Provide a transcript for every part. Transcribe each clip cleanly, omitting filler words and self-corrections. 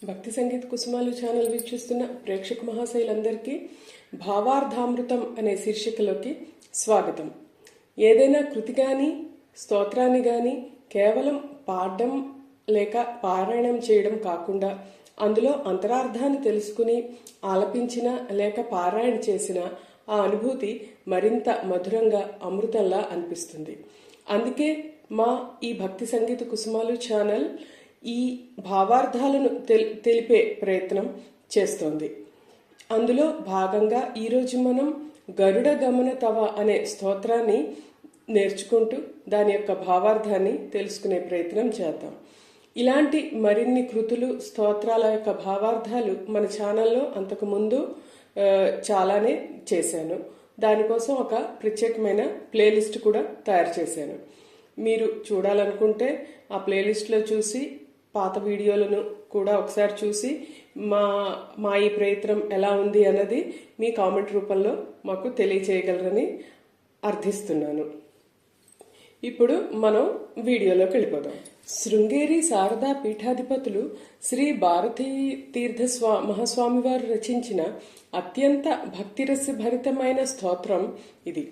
భక్తి సంగీత కుసుమాలు ఛానల్ వీక్షిస్తున్న ప్రేక్షక మహాశైలందరికీ భావార్థామృతం అనే శీర్షికలోకి స్వాగతం. ఏదైనా కృతి కానీ స్తోత్రాన్ని కానీ కేవలం పాడడం లేక పారాయణం చేయడం కాకుండా అందులో అంతరార్థాన్ని తెలుసుకుని ఆలపించిన లేక పారాయణ చేసిన ఆ అనుభూతి మరింత మధురంగా అమృతంలా అనిపిస్తుంది. అందుకే మా ఈ భక్తి సంగీత కుసుమాలు ఛానల్ ఈ భావార్థాలను తెలిపే ప్రయత్నం చేస్తోంది. అందులో భాగంగా ఈరోజు మనం గరుడ గమన తవ అనే స్తోత్రాన్ని నేర్చుకుంటూ దాని యొక్క భావార్థాన్ని తెలుసుకునే ప్రయత్నం చేద్దాం. ఇలాంటి మరిన్ని కృతులు స్తోత్రాల యొక్క భావార్థాలు మన ఛానల్లో అంతకుముందు చాలానే చేశాను. దానికోసం ఒక ప్రత్యేకమైన ప్లేలిస్ట్ కూడా తయారు చేశాను. మీరు చూడాలనుకుంటే ఆ ప్లేలిస్ట్లో చూసి పాత వీడియోలను కూడా ఒకసారి చూసి మా ఈ ప్రయత్నం ఎలా ఉంది అన్నది మీ కామెంట్ రూపంలో మాకు తెలియచేయగలరని అర్థిస్తున్నాను. ఇప్పుడు మనం వీడియోలోకి వెళ్ళిపోదాం. శృంగేరి శారదా పీఠాధిపతులు శ్రీ భారతీ తీర్థ మహాస్వామి వారు రచించిన అత్యంత భక్తిరసభరితమైన స్తోత్రం ఇది.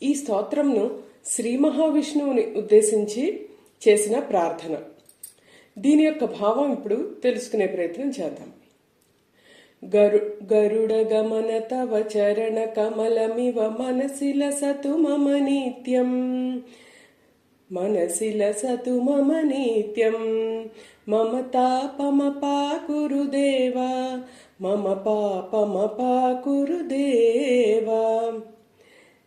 ఈ స్తోత్రంను శ్రీ మహావిష్ణువుని ఉద్దేశించి చేసిన ప్రార్థన. దీని యొక్క భావం ఇప్పుడు తెలుసుకునే ప్రయత్నం చేద్దాం. గరుడ గమన తవ చరణ కమలమివ మనసిల సతు మమ నిత్యం, మనసిల సతు మమ నిత్యం, మమ తాపమపా కురుదేవా, మమ పాపమపా కురుదేవా.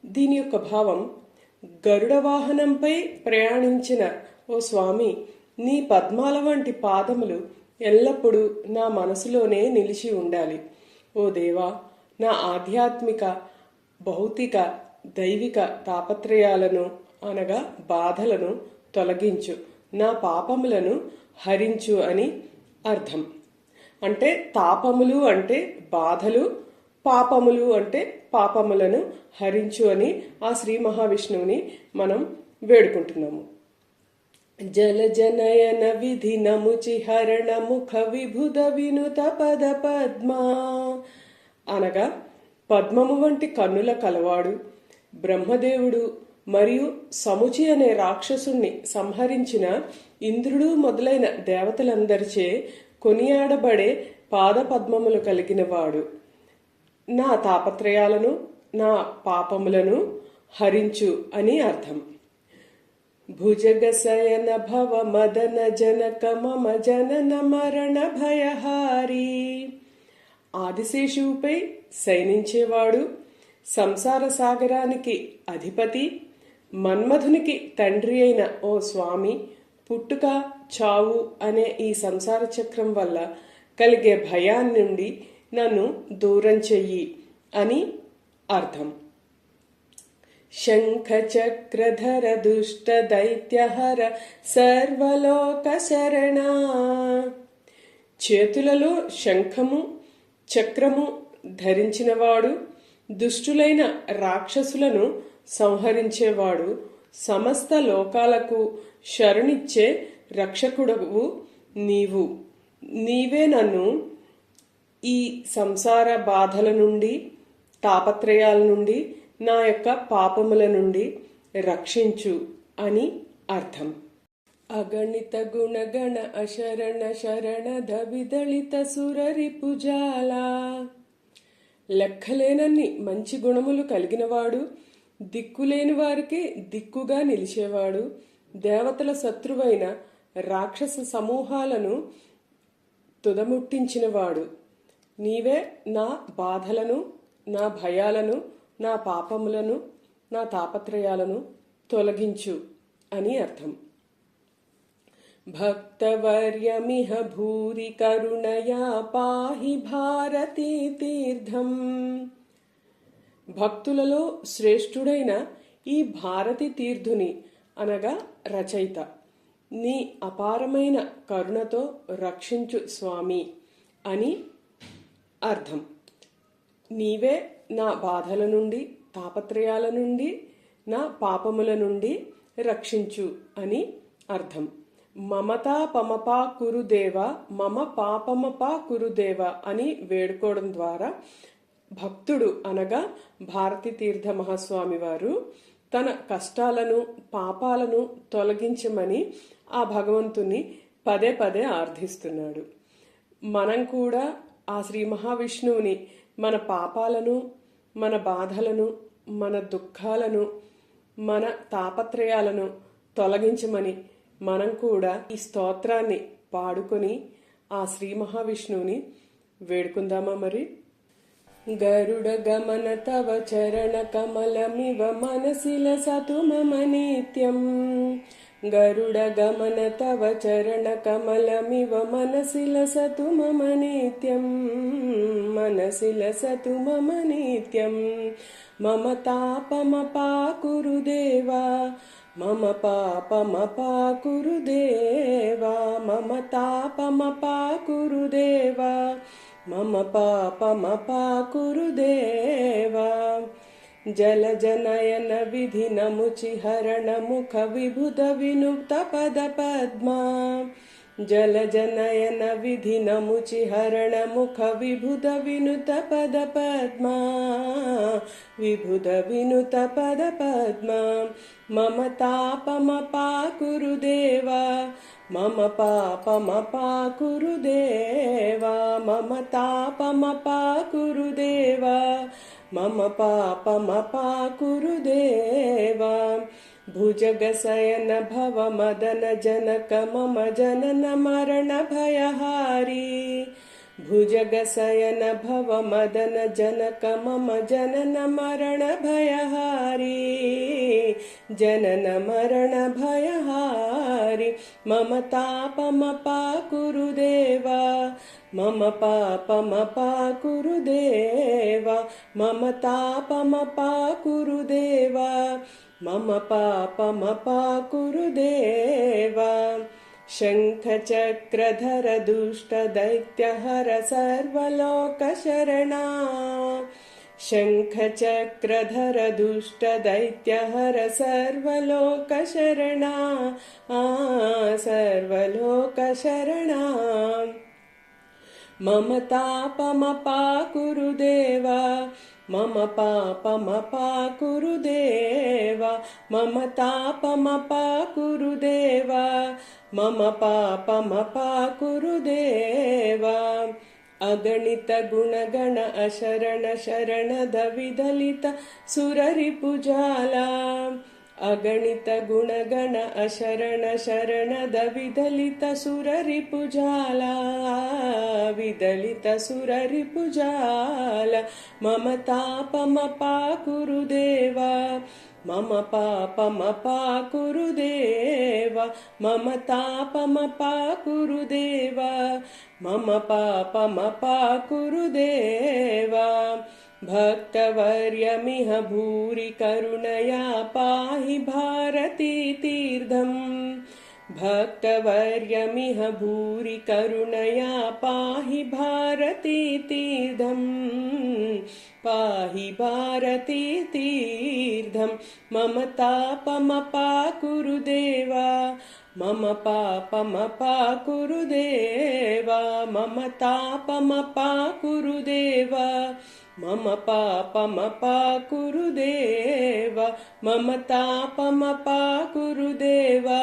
దీని యొక్క భావం, గరుడ వాహనంపై ప్రయాణించిన ఓ స్వామి, నీ పద్మాల వంటి పాదములు ఎల్లప్పుడూ నా మనసులోనే నిలిచి ఉండాలి. ఓ దేవా, నా ఆధ్యాత్మిక భౌతిక దైవిక తాపత్రయాలను అనగా బాధలను తొలగించు, నా పాపములను హరించు అని అర్థం. అంటే తాపములు అంటే బాధలు, పాపములు అంటే పాపములను హరించు అని ఆ శ్రీ మహావిష్ణువుని మనం వేడుకుంటున్నాము. జలజనయన విధి నముచి హరణ ముఖ విభుద వినుత పద పద్మా అనగా పద్మము వంటి కన్నుల కలవాడు బ్రహ్మదేవుడు మరియు సముచి అనే రాక్షసుణ్ణి సంహరించిన ఇంద్రుడు మొదలైన దేవతలందరిచే కొనియాడబడే పాద పద్మములు కలిగిన వాడు, నా తాపత్రయాలను నా పాపములను హరించు అని అర్థం. భుజగశయన భవ మదన జనక మమ జనన మరణ భయహారి, ఆదిశేషువుపై శయనించేవాడు, సంసార సాగరానికి అధిపతి, మన్మధునికి తండ్రి అయిన ఓ స్వామి, పుట్టుక చావు అనే ఈ సంసార చక్రం వల్ల కలిగే భయాన్ని నుండి నన్ను దూరం చెయ్యి అని అర్థం. శంఖ చక్రధర దుష్ట దైత్యహర సర్వలోక శరణ, చేతులలో శంఖము చక్రము ధరించినవాడు, దుష్టులైన రాక్షసులను సంహరించేవాడు, సమస్త లోకాలకు శరణిచ్చే రక్షకుడవు నీవు. నీవే నన్ను ఈ సంసార బాధల నుండి తాపత్రయాల నుండి నా యొక్క పాపముల నుండి రక్షించు అని అర్థం. అగణిత గుణగణ అశరణ శరణ దవిదళిత సురరి పుజాల, లెక్కలేనన్ని మంచి గుణములు కలిగినవాడు, దిక్కులేని వారికి దిక్కుగా నిలిచేవాడు, దేవతల శత్రువైన రాక్షస సమూహాలను తుదముట్టించినవాడు, నీవే నా బాధలను నా భయాలను నా పాపములను నా తాపత్రయాలను తొలగించు అని అర్థం. భక్తవర్యమిహ భూరి కరుణయా పాహి భారతీ తీర్థం, భక్తులలో శ్రేష్ఠుడైన ఈ భారతి తీర్థుని అనగా రచయిత, నీ అపారమైన కరుణతో రక్షించు స్వామి అని అర్థం. నీవే నా బాధల నుండి తాపత్రయాల నుండి నా పాపముల నుండి రక్షించు అని అర్థం. మమతా పమపా కురుదేవ మమ పాపమపా కురుదేవ అని వేడుకోవడం ద్వారా భక్తుడు అనగా భారతీ తీర్థ మహాస్వామి వారు తన కష్టాలను పాపాలను తొలగించమని ఆ భగవంతుని పదే పదే ఆర్థిస్తున్నాడు. మనం కూడా ఆ శ్రీ మహావిష్ణువుని మన పాపాలను, మన బాధలను, మన దుఃఖాలను, మన తాపత్రయాలను తొలగించమని మనం కూడా ఈ స్తోత్రాన్ని పాడుకొని ఆ శ్రీ మహావిష్ణువుని వేడుకుందామా మరి. గరుడ గమన తవ చరణ కమలమివ మనసి లసతు మమ నిత్యం. గరుడ గమన తవ చరణ కమలమివ మనసి లసతు మమ నిత్యం. మనసి లసతు మమ నిత్యం. మమ తాపమపా కురుదేవా మమ పాపమపా కురుదేవా. మమ తాపమపా కురుదేవా మమ పాపమపా కురుదేవా. జలజనయన విధి నముచి హరణ ముఖ విభుద వినుక్త పద పద్మా. జలజనయన విధి నముచి హరణ ముఖ విభుద వినుత పద పద్మా. విభుద వినుత పద పద్మా. మమ తాపమపా కురుదేవా మమ పాపమపా కురుదేవా. మమ తాపమపా కురుదేవా మమ పాపమపా కురుదేవా. భుజగశయన భవ మదన జనక మమ జనన మరణ భయహారీ. భుజగశయన భవ మదన జనక మమ జనన మరణ భయహారీ. జనన మరణ భయహారి. మమ తాపమపా కురుదేవా మమ పాపమపా కురుదేవా. మమ తాపమపా కురుదేవా మమ పాపమపా కురుదేవా. శంఖ చక్రధర దుష్ట దైత్యహర సర్వలోక శరణా. శంఖ చక్రధర దుష్ట దైత్యహర సర్వలోక శరణా. సర్వలోక శరణా. మమ తాపమపా కురుదేవా మమ పాపమపా కురుదేవా. మమ తాపమపా కురుదేవా మమ పాపమపా కురుదేవా. అగణిత గుణగణ అశరణ శరణద విదలిత సురరిపుజాల. అగణిత గుణగణ అశరణ శరణద విదలిత సురరిపుజాల. విదలిత సురరిపుజాల. మమ తాపమపా కురుదేవా మమ పాపమపా కురుదేవా. మమ తాపమపా కురుదేవా మమ పాపమపా కురుదేవా. భక్తవర్యమిహ భూరి కరుణయా పాహి భారతీ తీర్థం. భక్తవర్యమిహ భూరి కరుణయా పాహి భారతీ తీర్థం. పాహి భారతీ తీర్థం. మమ తాపమపా కురుదేవా మమ పాపమపా కురుదేవా. మమ తాపమపా కురుదేవా మమ పాపమపా కురుదేవా. మమ తాపమపా కురుదేవా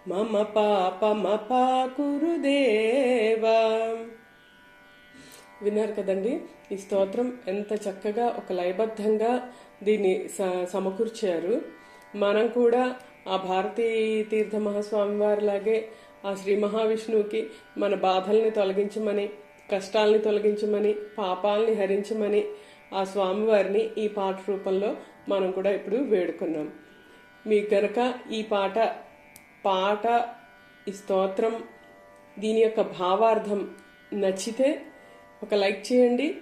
మమ పాపమపా కురుదేవా. విన్నారు కదండి ఈ స్తోత్రం ఎంత చక్కగా ఒక లయబద్ధంగా దీన్ని సమకూర్చారు. మనం కూడా ఆ భారతీ తీర్థ మహాస్వామి వారిలాగే ఆ శ్రీ మహావిష్ణువుకి మన బాధల్ని తొలగించమని, కష్టాలని తొలగించమని, పాపాలని హరించమని ఆ స్వామివారిని ఈ పాట రూపంలో మనం కూడా ఇప్పుడు వేడుకున్నాం. మీకు గనక ఈ పాట ఈ స్తోత్రం దీని యొక్క భావార్థం నచ్చితే ఒక లైక్ చేయండి,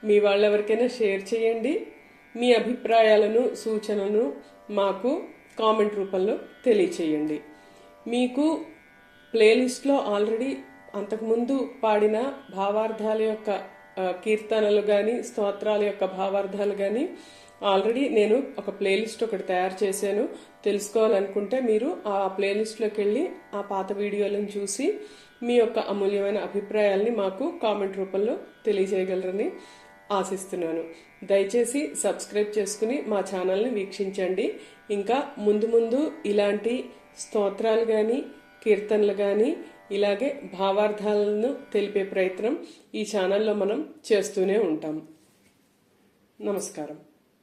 మీ వాళ్ళెవరికైనా షేర్ చేయండి. మీ అభిప్రాయాలను సూచనలను మాకు కామెంట్ రూపంలో తెలియచేయండి. మీకు ప్లేలిస్ట్లో ఆల్రెడీ అంతకుముందు పాడిన భావార్థాల యొక్క కీర్తనలు కానీ స్తోత్రాల యొక్క భావార్థాలు కానీ ఆల్రెడీ నేను ఒక ప్లేలిస్ట్ ఒకటి తయారు చేశాను. తెలుసుకోవాలనుకుంటే మీరు ఆ ప్లేలిస్ట్లోకి వెళ్ళి ఆ పాత వీడియోలను చూసి మీ యొక్క అమూల్యమైన అభిప్రాయాల్ని మాకు కామెంట్ రూపంలో తెలియజేయగలరని ఆశిస్తున్నాను. దయచేసి సబ్స్క్రైబ్ చేసుకుని మా ఛానల్ని వీక్షించండి. ఇంకా ముందు ముందు ఇలాంటి స్తోత్రాలు కానీ కీర్తనలు కానీ ఇలాగే భావార్థాలను తెలిపే ప్రయత్నం ఈ ఛానల్లో మనం చేస్తూనే ఉంటాం. నమస్కారం.